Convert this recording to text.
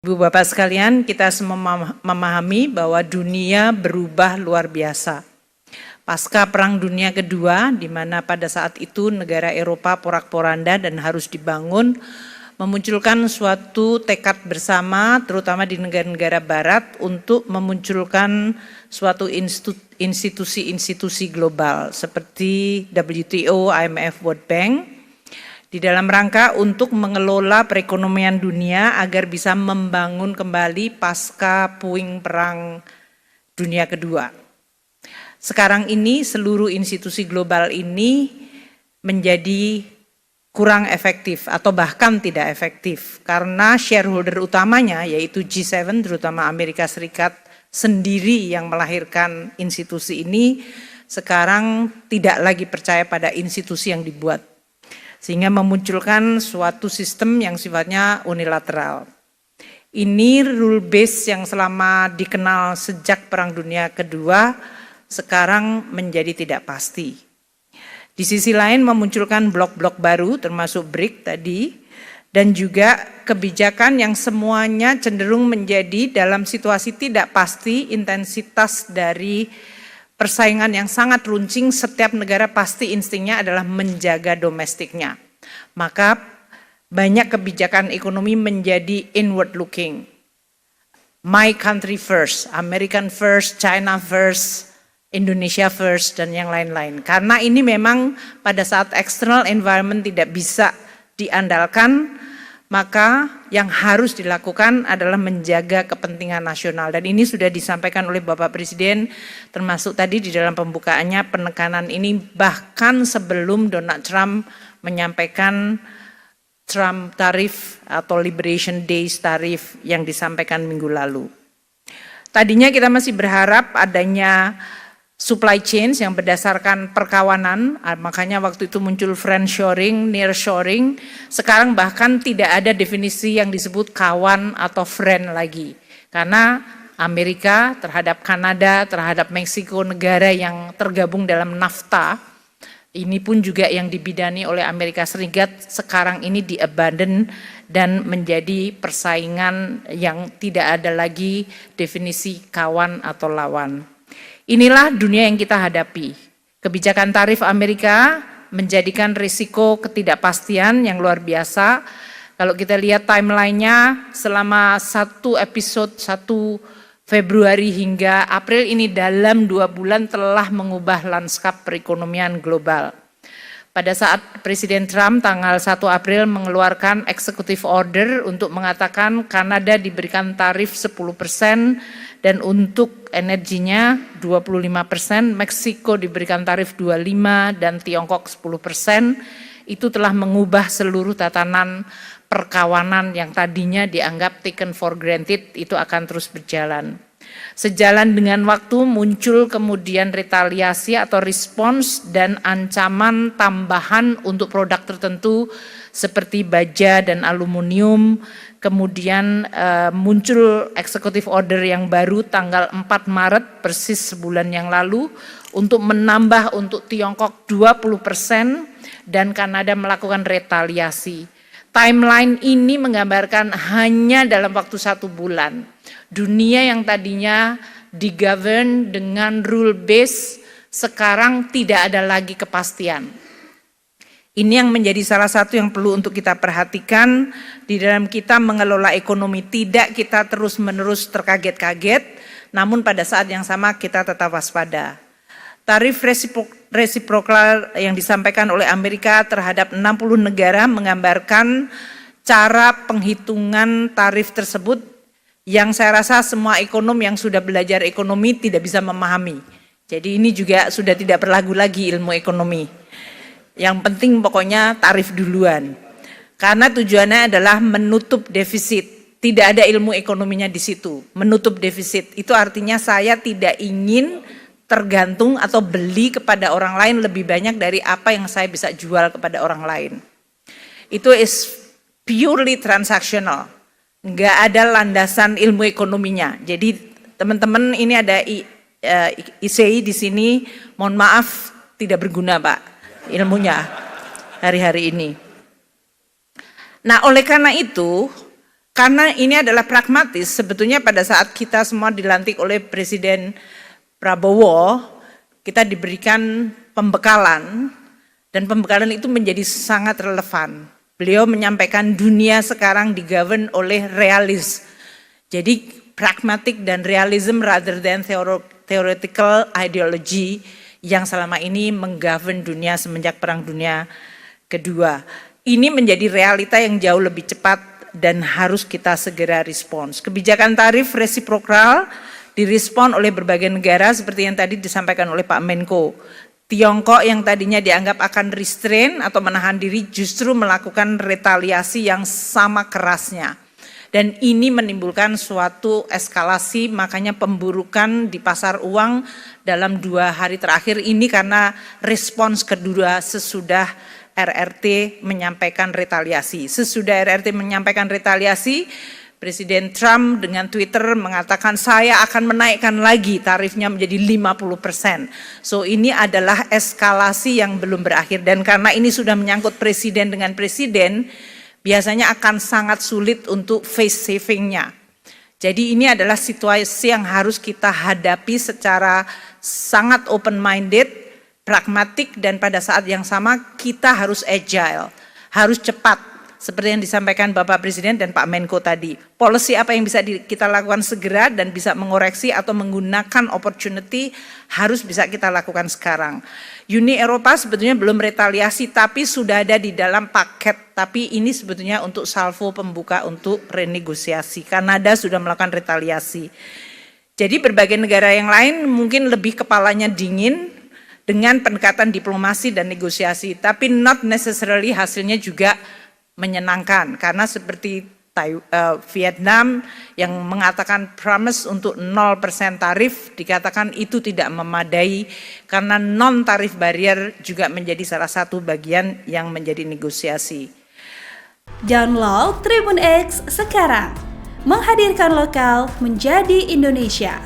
Ibu Bapak sekalian, kita semua memahami bahwa dunia berubah luar biasa. Pasca Perang Dunia Kedua, di mana pada saat itu negara Eropa porak-poranda dan harus dibangun, memunculkan suatu tekad bersama, terutama di negara-negara Barat, untuk memunculkan suatu institusi-institusi global seperti WTO, IMF, World Bank, di dalam rangka untuk mengelola perekonomian dunia agar bisa membangun kembali pasca puing Perang Dunia Kedua. Sekarang ini seluruh institusi global ini menjadi kurang efektif atau bahkan tidak efektif karena shareholder utamanya yaitu G7 terutama Amerika Serikat sendiri yang melahirkan institusi ini sekarang tidak lagi percaya pada institusi yang dibuat. Sehingga memunculkan suatu sistem yang sifatnya unilateral. Ini rule base yang selama dikenal sejak Perang Dunia Kedua sekarang menjadi tidak pasti. Di sisi lain memunculkan blok-blok baru termasuk BRIC tadi dan juga kebijakan yang semuanya cenderung menjadi dalam situasi tidak pasti intensitas dari persaingan yang sangat runcing, setiap negara pasti instingnya adalah menjaga domestiknya. Maka banyak kebijakan ekonomi menjadi inward looking. My country first, American first, China first, Indonesia first, dan yang lain-lain. Karena ini memang pada saat external environment tidak bisa diandalkan, maka yang harus dilakukan adalah menjaga kepentingan nasional. Dan ini sudah disampaikan oleh Bapak Presiden, termasuk tadi di dalam pembukaannya penekanan ini bahkan sebelum Donald Trump menyampaikan Trump tarif atau Liberation Days tarif yang disampaikan minggu lalu. Tadinya kita masih berharap adanya supply chain yang berdasarkan perkawanan, makanya waktu itu muncul friendshoring, nearshoring, sekarang bahkan tidak ada definisi yang disebut kawan atau friend lagi. Karena Amerika terhadap Kanada, terhadap Meksiko, negara yang tergabung dalam NAFTA, ini pun juga yang dibidani oleh Amerika Serikat, sekarang ini di-abandon dan menjadi persaingan yang tidak ada lagi definisi kawan atau lawan. Inilah dunia yang kita hadapi. Kebijakan tarif Amerika menjadikan risiko ketidakpastian yang luar biasa. Kalau kita lihat timelinenya selama satu episode 1 Februari hingga April ini dalam 2 bulan telah mengubah lanskap perekonomian global. Pada saat Presiden Trump tanggal 1 April mengeluarkan executive order untuk mengatakan Kanada diberikan tarif 10% dan untuk energinya 25%, Meksiko diberikan tarif 25% dan Tiongkok 10%, itu telah mengubah seluruh tatanan perkawanan yang tadinya dianggap taken for granted itu akan terus berjalan. Sejalan dengan waktu muncul kemudian retaliasi atau respons dan ancaman tambahan untuk produk tertentu seperti baja dan aluminium. Kemudian muncul executive order yang baru tanggal 4 Maret persis sebulan yang lalu untuk menambah untuk Tiongkok 20% dan Kanada melakukan retaliasi. Timeline ini menggambarkan hanya dalam waktu 1 bulan. Dunia yang tadinya digovern dengan rule base sekarang tidak ada lagi kepastian. Ini yang menjadi salah satu yang perlu untuk kita perhatikan di dalam kita mengelola ekonomi. Tidak kita terus-menerus terkaget-kaget, namun pada saat yang sama kita tetap waspada. Tarif resiprokal yang disampaikan oleh Amerika terhadap 60 negara menggambarkan cara penghitungan tarif tersebut yang saya rasa semua ekonom yang sudah belajar ekonomi tidak bisa memahami. Jadi ini juga sudah tidak berlagu lagi ilmu ekonomi. Yang penting pokoknya tarif duluan. Karena tujuannya adalah menutup defisit. Tidak ada ilmu ekonominya di situ. Menutup defisit itu artinya saya tidak ingin tergantung atau beli kepada orang lain lebih banyak dari apa yang saya bisa jual kepada orang lain. Itu is purely transactional. Enggak ada landasan ilmu ekonominya. Jadi teman-teman ini ada ICI di sini, mohon maaf tidak berguna Pak ilmunya hari-hari ini. Nah oleh karena itu Karena ini adalah pragmatis, sebetulnya pada saat kita semua dilantik oleh Presiden Prabowo, kita diberikan pembekalan, dan pembekalan itu menjadi sangat relevan. Beliau menyampaikan dunia sekarang digovern oleh realis. Jadi pragmatik dan realism rather than theoretical ideology yang selama ini menggovern dunia semenjak Perang Dunia Kedua. Ini menjadi realita yang jauh lebih cepat dan harus kita segera respons. Kebijakan tarif resiprokal direspon oleh berbagai negara seperti yang tadi disampaikan oleh Pak Menko. Tiongkok yang tadinya dianggap akan restrain atau menahan diri justru melakukan retaliasi yang sama kerasnya. Dan ini menimbulkan suatu eskalasi, makanya pemburukan di pasar uang dalam 2 hari terakhir ini karena respons kedua sesudah RRT menyampaikan retaliasi. Sesudah RRT menyampaikan retaliasi, Presiden Trump dengan Twitter mengatakan saya akan menaikkan lagi tarifnya menjadi 50%. So ini adalah eskalasi yang belum berakhir dan karena ini sudah menyangkut presiden dengan presiden, biasanya akan sangat sulit untuk face savingnya. Jadi ini adalah situasi yang harus kita hadapi secara sangat open-minded, pragmatik, dan pada saat yang sama kita harus agile, harus cepat. Seperti yang disampaikan Bapak Presiden dan Pak Menko tadi. Policy apa yang bisa kita lakukan segera dan bisa mengoreksi atau menggunakan opportunity harus bisa kita lakukan sekarang. Uni Eropa sebetulnya belum retaliasi tapi sudah ada di dalam paket. Tapi ini sebetulnya untuk salvo pembuka untuk renegosiasi. Kanada sudah melakukan retaliasi. Jadi berbagai negara yang lain mungkin lebih kepalanya dingin dengan pendekatan diplomasi dan negosiasi. Tapi not necessarily hasilnya juga menyenangkan karena seperti Vietnam yang mengatakan promise untuk 0% tarif dikatakan itu tidak memadai karena non tarif barrier juga menjadi salah satu bagian yang menjadi negosiasi. Download Tribun X sekarang, menghadirkan lokal menjadi Indonesia.